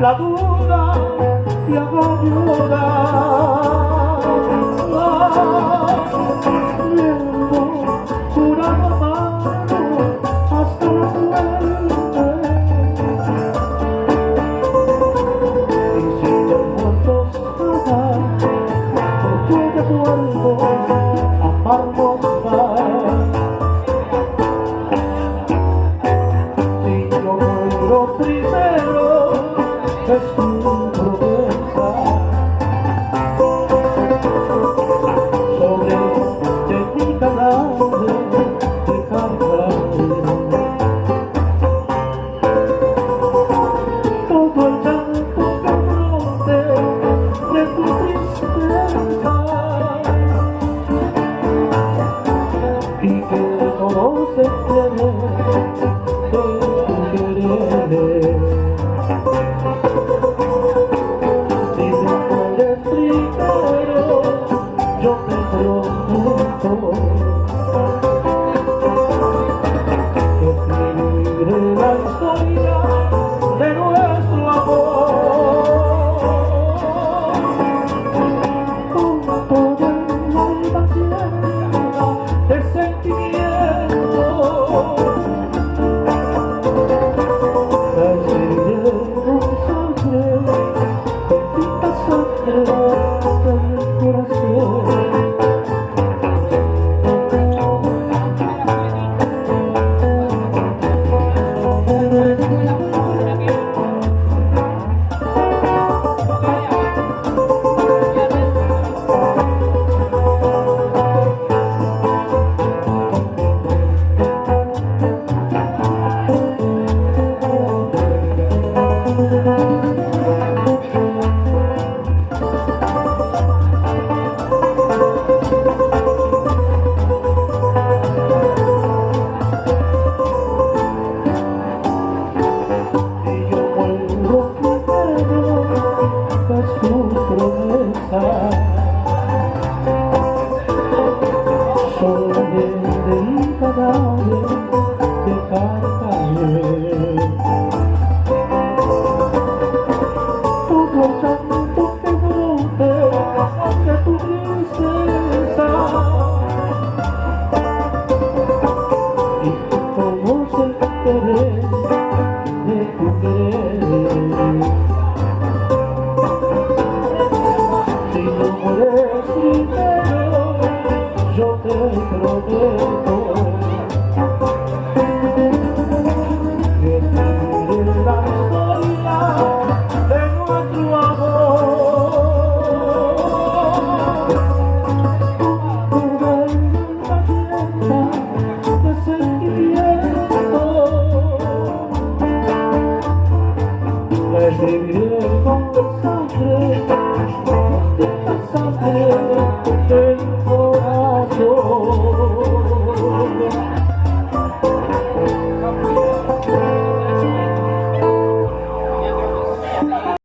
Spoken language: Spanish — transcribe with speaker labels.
Speaker 1: La duda te haga llorar, viendo pura mano hasta la muerte. Y si los muertos hablan, porque de vuelvo amarnos más. Si yo muero primero, es tu promesa sobre mi cadáver de carne. Todo el llanto que brote de tu tristeza y que todo se quede de tu querer. Yo te prometo que escribiré la historia de nuestro amor con toda la alma llena de sentimiento. La escribiré con sangre, bendita sangre del corazón. Yo te prometo que escribiré la historia de nuestro amor. Toda la llena de sentimiento, la escribiré con sangre, con sangre.